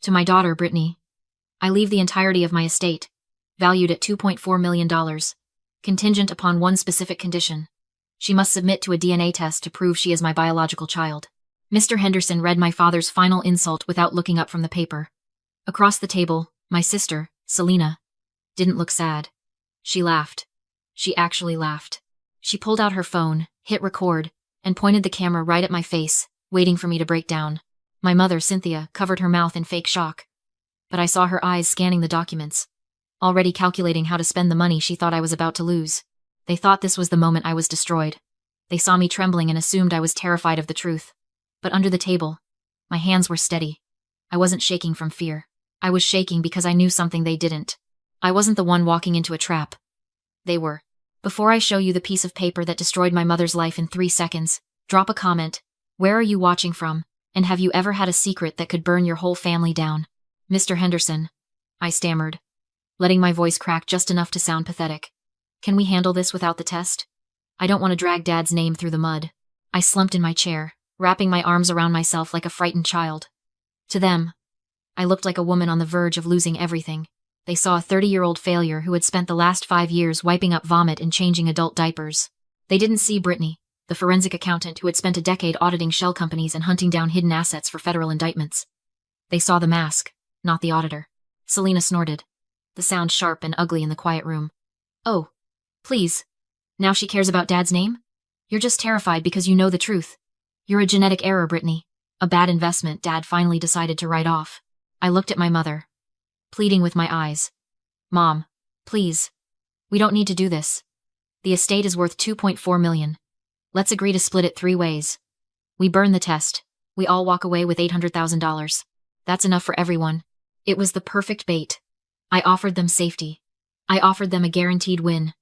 To my daughter, Brittany. I leave the entirety of my estate, valued at $2.4 million, contingent upon one specific condition. She must submit to a DNA test to prove she is my biological child. Mr. Henderson read my father's final insult without looking up from the paper. Across the table, my sister, Selena, didn't look sad. She laughed. She actually laughed. She pulled out her phone, hit record, and pointed the camera right at my face, waiting for me to break down. My mother, Cynthia, covered her mouth in fake shock. But I saw her eyes scanning the documents, already calculating how to spend the money she thought I was about to lose. They thought this was the moment I was destroyed. They saw me trembling and assumed I was terrified of the truth. But under the table, my hands were steady. I wasn't shaking from fear. I was shaking because I knew something they didn't. I wasn't the one walking into a trap. They were. Before I show you the piece of paper that destroyed my mother's life in 3 seconds, drop a comment. Where are you watching from? And have you ever had a secret that could burn your whole family down? Mr. Henderson, I stammered, letting my voice crack just enough to sound pathetic. Can we handle this without the test? I don't want to drag Dad's name through the mud. I slumped in my chair, wrapping my arms around myself like a frightened child. To them, I looked like a woman on the verge of losing everything. They saw a 30-year-old failure who had spent the last 5 years wiping up vomit and changing adult diapers. They didn't see Brittany, the forensic accountant who had spent a decade auditing shell companies and hunting down hidden assets for federal indictments. They saw the mask, not the auditor. Selena snorted, the sound sharp and ugly in the quiet room. Oh, please. Now she cares about Dad's name? You're just terrified because you know the truth. You're a genetic error, Brittany. A bad investment Dad finally decided to write off. I looked at my mother, pleading with my eyes. Mom, please. We don't need to do this. The estate is worth $2.4 million. Let's agree to split it 3 ways. We burn the test. We all walk away with $800,000. That's enough for everyone. It was the perfect bait. I offered them safety. I offered them a guaranteed win.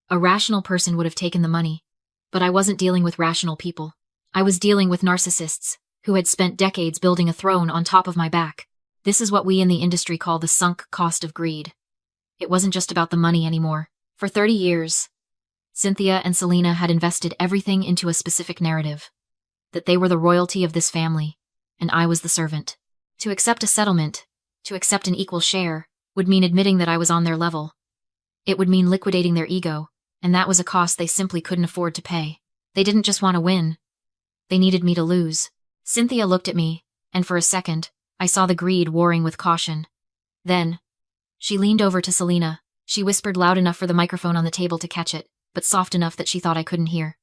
A rational person would have taken the money. But I wasn't dealing with rational people. I was dealing with narcissists, who had spent decades building a throne on top of my back. This is what we in the industry call the sunk cost of greed. It wasn't just about the money anymore. For 30 years, Cynthia and Selena had invested everything into a specific narrative. That they were the royalty of this family, and I was the servant. To accept a settlement, to accept an equal share, would mean admitting that I was on their level. It would mean liquidating their ego, and that was a cost they simply couldn't afford to pay. They didn't just want to win. They needed me to lose. Cynthia looked at me, and for a second, I saw the greed warring with caution. Then, she leaned over to Selena. She whispered loud enough for the microphone on the table to catch it, but soft enough that she thought I couldn't hear.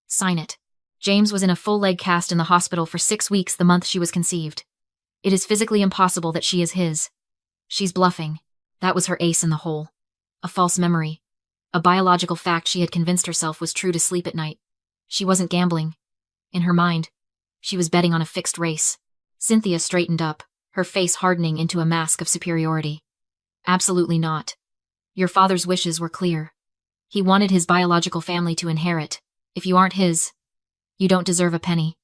Sign it. James was in a full-leg cast in the hospital for 6 weeks the month she was conceived. It is physically impossible that she is his. She's bluffing. That was her ace in the hole. A false memory. A biological fact she had convinced herself was true to sleep at night. She wasn't gambling. In her mind, she was betting on a fixed race. Cynthia straightened up, her face hardening into a mask of superiority. Absolutely not. Your father's wishes were clear. He wanted his biological family to inherit. If you aren't his, you don't deserve a penny.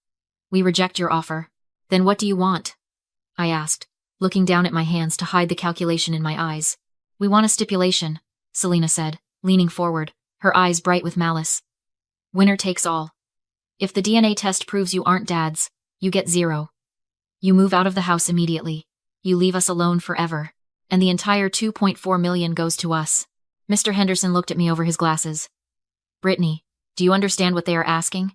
We reject your offer. Then what do you want? I asked, looking down at my hands to hide the calculation in my eyes. We want a stipulation, Selena said, leaning forward, her eyes bright with malice. Winner takes all. If the DNA test proves you aren't Dad's, you get 0. You move out of the house immediately. You leave us alone forever. And the entire $2.4 million goes to us. Mr. Henderson looked at me over his glasses. Brittany, do you understand what they are asking?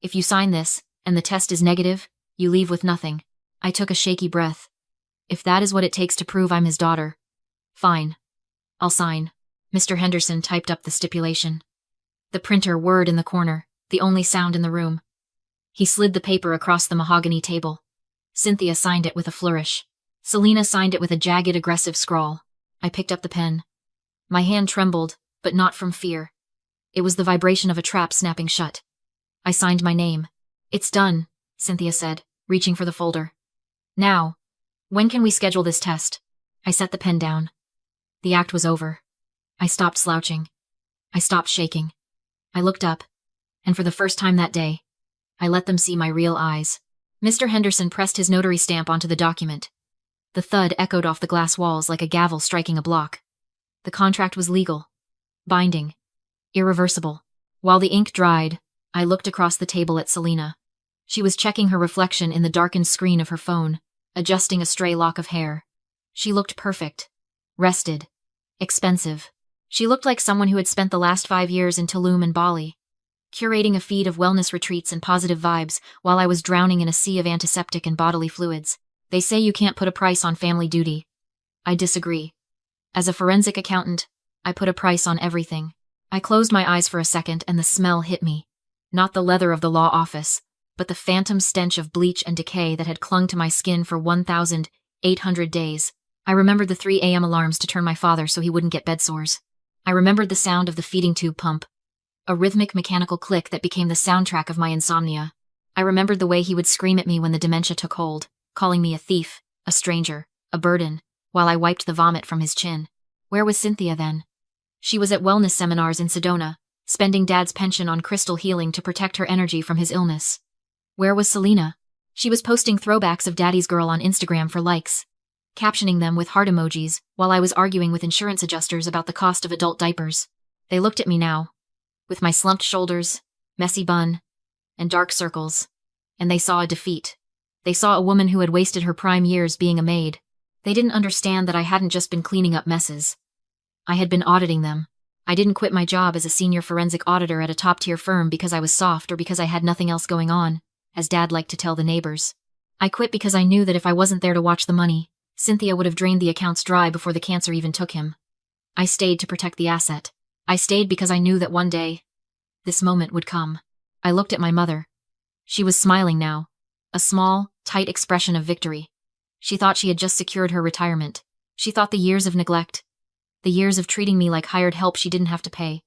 If you sign this, and the test is negative, you leave with nothing. I took a shaky breath. If that is what it takes to prove I'm his daughter. Fine. I'll sign. Mr. Henderson typed up the stipulation. The printer whirred in the corner, the only sound in the room. He slid the paper across the mahogany table. Cynthia signed it with a flourish. Selena signed it with a jagged, aggressive scrawl. I picked up the pen. My hand trembled, but not from fear. It was the vibration of a trap snapping shut. I signed my name. It's done, Cynthia said, reaching for the folder. Now, when can we schedule this test? I set the pen down. The act was over. I stopped slouching. I stopped shaking. I looked up, and for the first time that day, I let them see my real eyes. Mr. Henderson pressed his notary stamp onto the document. The thud echoed off the glass walls like a gavel striking a block. The contract was legal, binding, irreversible. While the ink dried, I looked across the table at Selena. She was checking her reflection in the darkened screen of her phone, adjusting a stray lock of hair. She looked perfect. Rested. Expensive. She looked like someone who had spent the last 5 years in Tulum and Bali, curating a feed of wellness retreats and positive vibes while I was drowning in a sea of antiseptic and bodily fluids. They say you can't put a price on family duty. I disagree. As a forensic accountant, I put a price on everything. I closed my eyes for a second and the smell hit me. Not the leather of the law office, but the phantom stench of bleach and decay that had clung to my skin for 1,800 days. I remembered the 3 a.m. alarms to turn my father so he wouldn't get bed sores. I remembered the sound of the feeding tube pump, a rhythmic mechanical click that became the soundtrack of my insomnia. I remembered the way he would scream at me when the dementia took hold, calling me a thief, a stranger, a burden, while I wiped the vomit from his chin. Where was Cynthia then? She was at wellness seminars in Sedona, spending Dad's pension on crystal healing to protect her energy from his illness. Where was Selena? She was posting throwbacks of Daddy's Girl on Instagram for likes, captioning them with heart emojis, while I was arguing with insurance adjusters about the cost of adult diapers. They looked at me now, with my slumped shoulders, messy bun, and dark circles, and they saw a defeat. They saw a woman who had wasted her prime years being a maid. They didn't understand that I hadn't just been cleaning up messes. I had been auditing them. I didn't quit my job as a senior forensic auditor at a top-tier firm because I was soft or because I had nothing else going on, as Dad liked to tell the neighbors. I quit because I knew that if I wasn't there to watch the money, Cynthia would have drained the accounts dry before the cancer even took him. I stayed to protect the asset. I stayed because I knew that one day, this moment would come. I looked at my mother. She was smiling now, a small, tight expression of victory. She thought she had just secured her retirement. She thought the years of neglect, the years of treating me like hired help she didn't have to pay,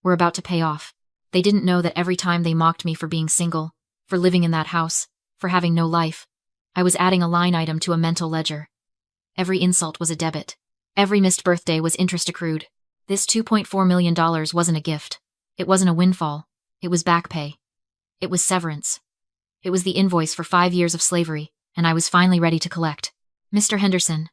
were about to pay off. They didn't know that every time they mocked me for being single, for living in that house, for having no life, I was adding a line item to a mental ledger. Every insult was a debit. Every missed birthday was interest accrued. This $2.4 million wasn't a gift. It wasn't a windfall. It was back pay. It was severance. It was the invoice for 5 years of slavery, and I was finally ready to collect. Mr. Henderson,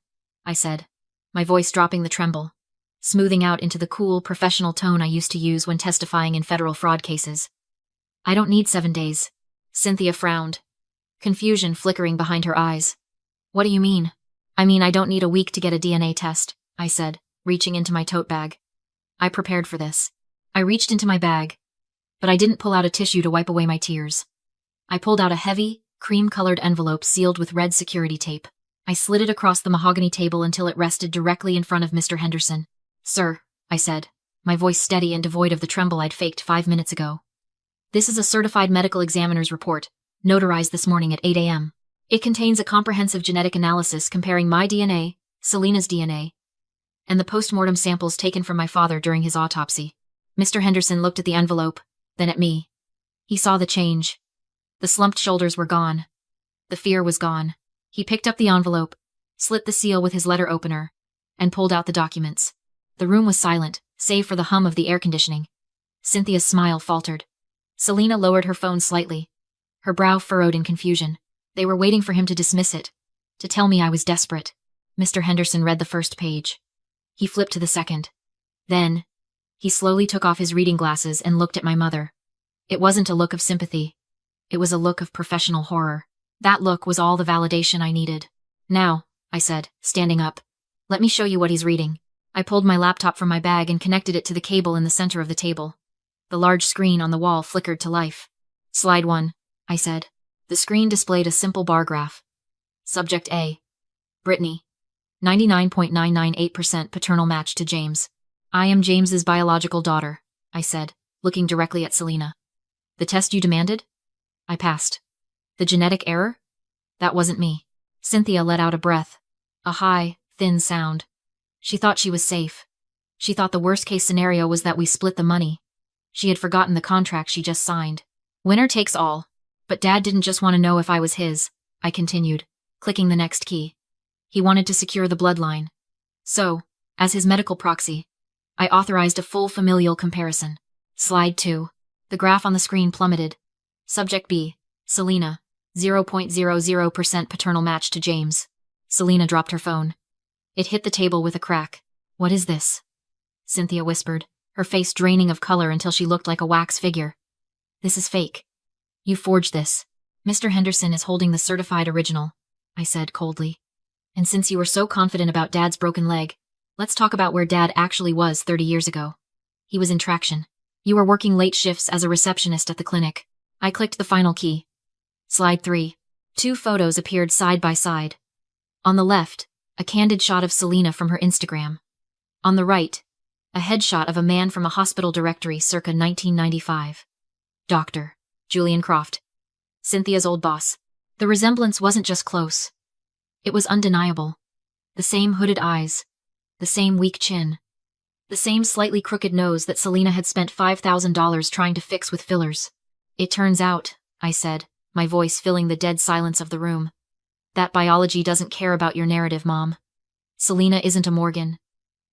I said, my voice dropping the tremble, smoothing out into the cool, professional tone I used to use when testifying in federal fraud cases. I don't need 7 days. Cynthia frowned, confusion flickering behind her eyes. What do you mean? I mean I don't need a week to get a DNA test, I said, reaching into my tote bag. I prepared for this. I reached into my bag, but I didn't pull out a tissue to wipe away my tears. I pulled out a heavy, cream-colored envelope sealed with red security tape. I slid it across the mahogany table until it rested directly in front of Mr. Henderson. Sir, I said, my voice steady and devoid of the tremble I'd faked 5 minutes ago. This is a certified medical examiner's report, notarized this morning at 8 a.m. It contains a comprehensive genetic analysis comparing my DNA, Selena's DNA, and the post-mortem samples taken from my father during his autopsy. Mr. Henderson looked at the envelope, then at me. He saw the change. The slumped shoulders were gone. The fear was gone. He picked up the envelope, slit the seal with his letter opener, and pulled out the documents. The room was silent, save for the hum of the air conditioning. Cynthia's smile faltered. Selena lowered her phone slightly, her brow furrowed in confusion. They were waiting for him to dismiss it, to tell me I was desperate. Mr. Henderson read the first page. He flipped to the second. Then, he slowly took off his reading glasses and looked at my mother. It wasn't a look of sympathy. It was a look of professional horror. That look was all the validation I needed. Now, I said, standing up, let me show you what he's reading. I pulled my laptop from my bag and connected it to the cable in the center of the table. The large screen on the wall flickered to life. Slide 1, I said. The screen displayed a simple bar graph. Subject A. Brittany. 99.998% paternal match to James. I am James's biological daughter, I said, looking directly at Selena. The test you demanded? I passed. The genetic error? That wasn't me. Cynthia let out a breath. A high, thin sound. She thought she was safe. She thought the worst-case scenario was that we split the money. She had forgotten the contract she just signed. Winner takes all. But Dad didn't just want to know if I was his, I continued, clicking the next key. He wanted to secure the bloodline. So, as his medical proxy, I authorized a full familial comparison. Slide 2. The graph on the screen plummeted. Subject B. Selena. 0.00% paternal match to James. Selena dropped her phone. It hit the table with a crack. What is this? Cynthia whispered, her face draining of color until she looked like a wax figure. This is fake. You forged this. Mr. Henderson is holding the certified original. I said coldly. And since you were so confident about Dad's broken leg, let's talk about where Dad actually was 30 years ago. He was in traction. You were working late shifts as a receptionist at the clinic. I clicked the final key. Slide 3. 2 photos appeared side by side. On the left, a candid shot of Selena from her Instagram. On the right, a headshot of a man from a hospital directory circa 1995. Dr. Julian Croft. Cynthia's old boss. The resemblance wasn't just close. It was undeniable. The same hooded eyes. The same weak chin. The same slightly crooked nose that Selena had spent $5,000 trying to fix with fillers. It turns out, I said, my voice filling the dead silence of the room, that biology doesn't care about your narrative, Mom. Selena isn't a Morgan.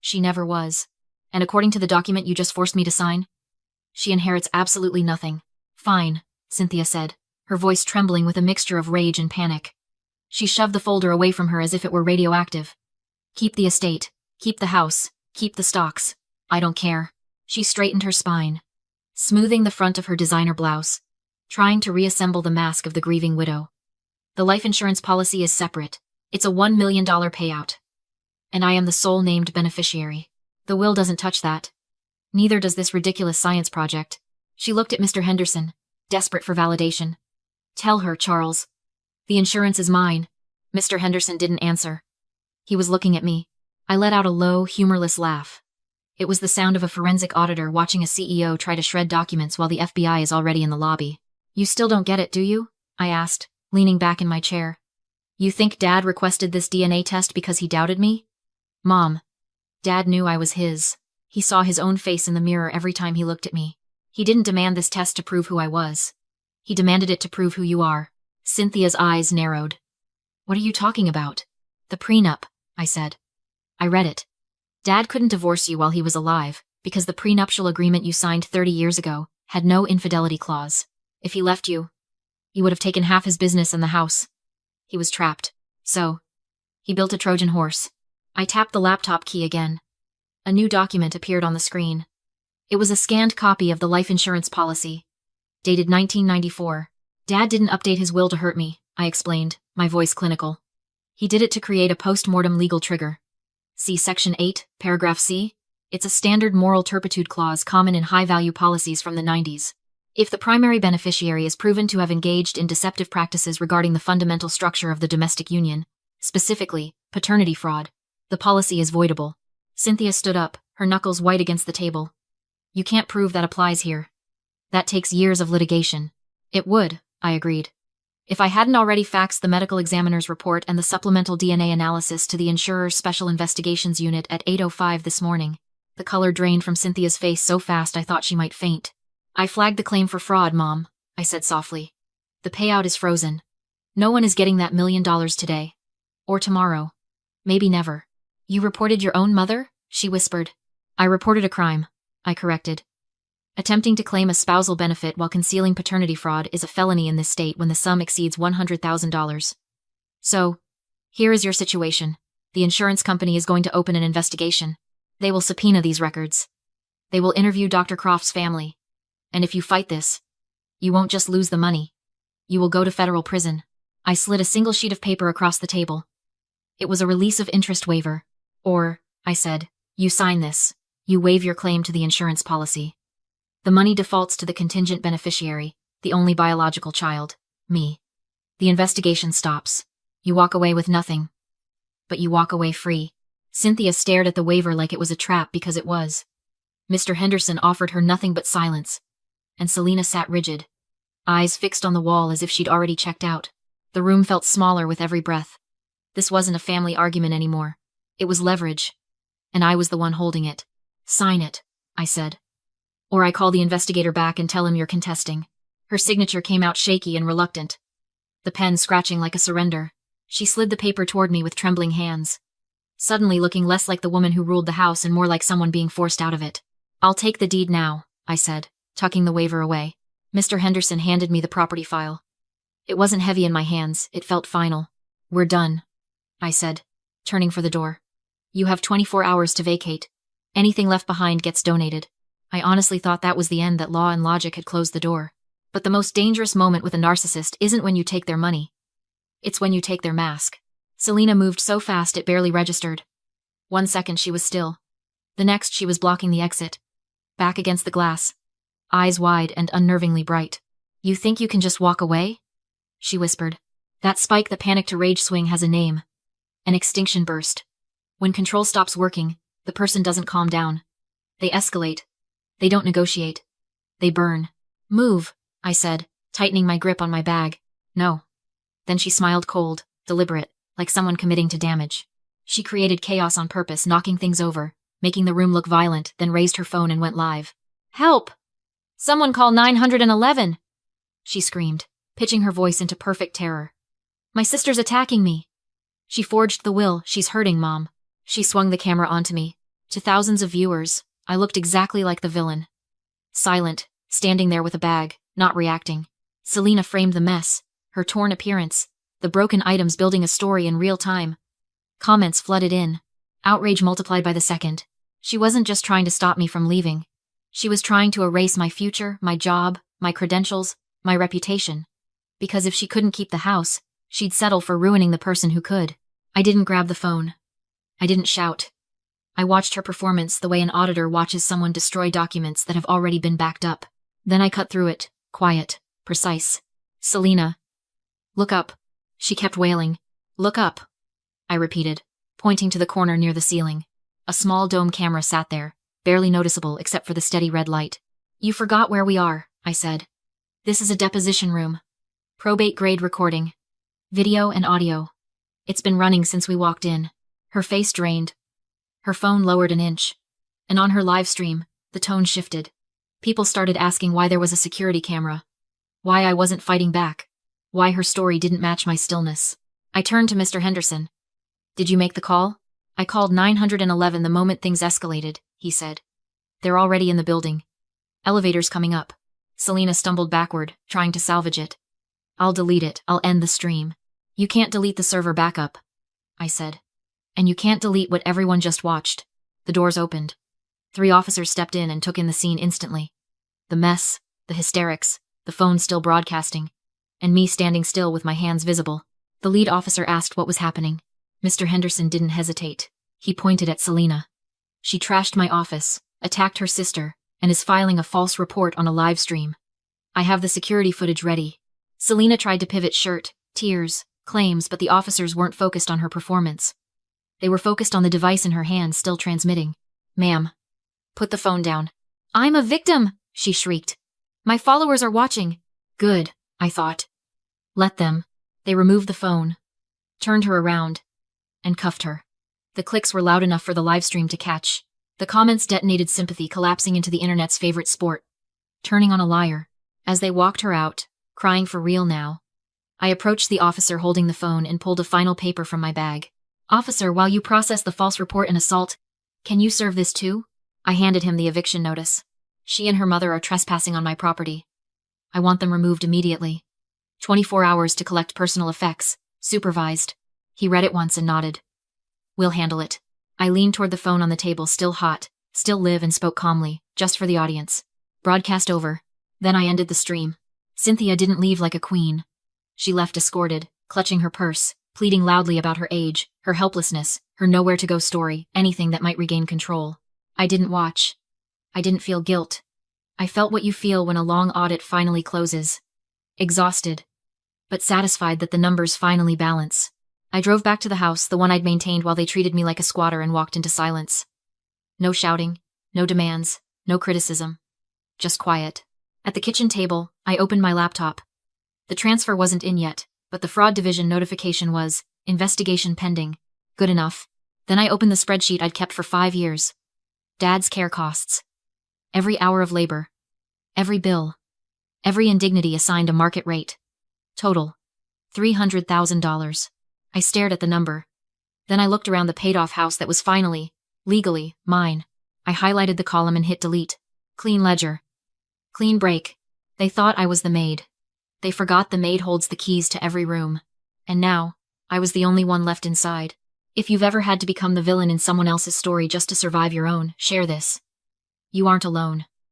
She never was. And according to the document you just forced me to sign, she inherits absolutely nothing. Fine, Cynthia said, her voice trembling with a mixture of rage and panic. She shoved the folder away from her as if it were radioactive. Keep the estate. Keep the house. Keep the stocks. I don't care. She straightened her spine, smoothing the front of her designer blouse, trying to reassemble the mask of the grieving widow. The life insurance policy is separate. It's a $1 million payout. And I am the sole named beneficiary. The will doesn't touch that. Neither does this ridiculous science project. She looked at Mr. Henderson, desperate for validation. Tell her, Charles. The insurance is mine. Mr. Henderson didn't answer. He was looking at me. I let out a low, humorless laugh. It was the sound of a forensic auditor watching a CEO try to shred documents while the FBI is already in the lobby. You still don't get it, do you? I asked, leaning back in my chair. You think Dad requested this DNA test because he doubted me? Mom. Dad knew I was his. He saw his own face in the mirror every time he looked at me. He didn't demand this test to prove who I was. He demanded it to prove who you are. Cynthia's eyes narrowed. What are you talking about? The prenup, I said. I read it. Dad couldn't divorce you while he was alive, because the prenuptial agreement you signed 30 years ago had no infidelity clause. If he left you, he would have taken half his business and the house. He was trapped. So, he built a Trojan horse. I tapped the laptop key again. A new document appeared on the screen. It was a scanned copy of the life insurance policy, dated 1994. Dad didn't update his will to hurt me, I explained, my voice clinical. He did it to create a post-mortem legal trigger. See Section 8, Paragraph C? It's a standard moral turpitude clause common in high-value policies from the 90s. If the primary beneficiary is proven to have engaged in deceptive practices regarding the fundamental structure of the domestic union, specifically, paternity fraud, the policy is voidable. Cynthia stood up, her knuckles white against the table. You can't prove that applies here. That takes years of litigation. It would, I agreed. If I hadn't already faxed the medical examiner's report and the supplemental DNA analysis to the insurer's Special Investigations Unit at 8:05 this morning. The color drained from Cynthia's face so fast I thought she might faint. I flagged the claim for fraud, Mom, I said softly. The payout is frozen. No one is getting that $1 million today. Or tomorrow. Maybe never. You reported your own mother? She whispered. I reported a crime, I corrected. Attempting to claim a spousal benefit while concealing paternity fraud is a felony in this state when the sum exceeds $100,000. So, here is your situation. The insurance company is going to open an investigation. They will subpoena these records. They will interview Dr. Croft's family. And if you fight this, you won't just lose the money. You will go to federal prison. I slid a single sheet of paper across the table. It was a release of interest waiver. Or, I said, you sign this. You waive your claim to the insurance policy. The money defaults to the contingent beneficiary, the only biological child, me. The investigation stops. You walk away with nothing. But you walk away free. Cynthia stared at the waiver like it was a trap because it was. Mr. Henderson offered her nothing but silence. And Selena sat rigid, eyes fixed on the wall as if she'd already checked out. The room felt smaller with every breath. This wasn't a family argument anymore. It was leverage. And I was the one holding it. Sign it, I said. Or I call the investigator back and tell him you're contesting. Her signature came out shaky and reluctant. The pen scratching like a surrender. She slid the paper toward me with trembling hands. Suddenly looking less like the woman who ruled the house and more like someone being forced out of it. I'll take the deed now, I said, tucking the waiver away. Mr. Henderson handed me the property file. It wasn't heavy in my hands, it felt final. We're done, I said, turning for the door. You have 24 hours to vacate. Anything left behind gets donated. I honestly thought that was the end, that law and logic had closed the door. But the most dangerous moment with a narcissist isn't when you take their money. It's when you take their mask. Selena moved so fast it barely registered. 1 second she was still. The next she was blocking the exit. Back against the glass. Eyes wide and unnervingly bright. You think you can just walk away? She whispered. That spike that panic to rage swing has a name. An extinction burst. When control stops working, the person doesn't calm down. They escalate. They don't negotiate. They burn. Move, I said, tightening my grip on my bag. No. Then she smiled cold, deliberate, like someone committing to damage. She created chaos on purpose, knocking things over, making the room look violent, then raised her phone and went live. Help! Someone call 911! She screamed, pitching her voice into perfect terror. My sister's attacking me. She forged the will. She's hurting, Mom. She swung the camera onto me. To thousands of viewers, I looked exactly like the villain. Silent, standing there with a bag, not reacting. Selena framed the mess, her torn appearance, the broken items building a story in real time. Comments flooded in. Outrage multiplied by the second. She wasn't just trying to stop me from leaving. She was trying to erase my future, my job, my credentials, my reputation. Because if she couldn't keep the house, she'd settle for ruining the person who could. I didn't grab the phone. I didn't shout. I watched her performance the way an auditor watches someone destroy documents that have already been backed up. Then I cut through it, quiet, precise. Selena. Look up. She kept wailing. Look up. I repeated, pointing to the corner near the ceiling. A small dome camera sat there, barely noticeable except for the steady red light. You forgot where we are, I said. This is a deposition room. Probate-grade recording. Video and audio. It's been running since we walked in. Her face drained. Her phone lowered an inch. And on her live stream, the tone shifted. People started asking why there was a security camera. Why I wasn't fighting back. Why her story didn't match my stillness. I turned to Mr. Henderson. Did you make the call? I called 911 the moment things escalated, he said. They're already in the building. Elevator's coming up. Selena stumbled backward, trying to salvage it. I'll delete it. I'll end the stream. You can't delete the server backup, I said. And you can't delete what everyone just watched. The doors opened. 3 officers stepped in and took in the scene instantly. The mess, the hysterics, the phone still broadcasting, and me standing still with my hands visible. The lead officer asked what was happening. Mr. Henderson didn't hesitate. He pointed at Selena. She trashed my office, attacked her sister, and is filing a false report on a live stream. I have the security footage ready. Selena tried to pivot shirt, tears, claims, but the officers weren't focused on her performance. They were focused on the device in her hand still transmitting. Ma'am. Put the phone down. I'm a victim, she shrieked. My followers are watching. Good, I thought. Let them. They removed the phone, turned her around, and cuffed her. The clicks were loud enough for the live stream to catch. The comments detonated sympathy, collapsing into the internet's favorite sport. Turning on a liar. As they walked her out, crying for real now, I approached the officer holding the phone and pulled a final paper from my bag. Officer, while you process the false report and assault, can you serve this too? I handed him the eviction notice. She and her mother are trespassing on my property. I want them removed immediately. 24 hours to collect personal effects, supervised. He read it once and nodded. We'll handle it. I leaned toward the phone on the table, still hot, still live, and spoke calmly, just for the audience. Broadcast over. Then I ended the stream. Cynthia didn't leave like a queen. She left escorted, clutching her purse, pleading loudly about her age, her helplessness, her nowhere-to-go story, anything that might regain control. I didn't watch. I didn't feel guilt. I felt what you feel when a long audit finally closes. Exhausted, but satisfied that the numbers finally balance. I drove back to the house, the one I'd maintained while they treated me like a squatter, and walked into silence. No shouting, no demands, no criticism. Just quiet. At the kitchen table, I opened my laptop. The transfer wasn't in yet, but the fraud division notification was, investigation pending. Good enough. Then I opened the spreadsheet I'd kept for 5 years. Dad's care costs. Every hour of labor. Every bill. Every indignity assigned a market rate. Total. $300,000. I stared at the number. Then I looked around the paid-off house that was finally, legally, mine. I highlighted the column and hit delete. Clean ledger. Clean break. They thought I was the maid. They forgot the maid holds the keys to every room. And now, I was the only one left inside. If you've ever had to become the villain in someone else's story just to survive your own, share this. You aren't alone.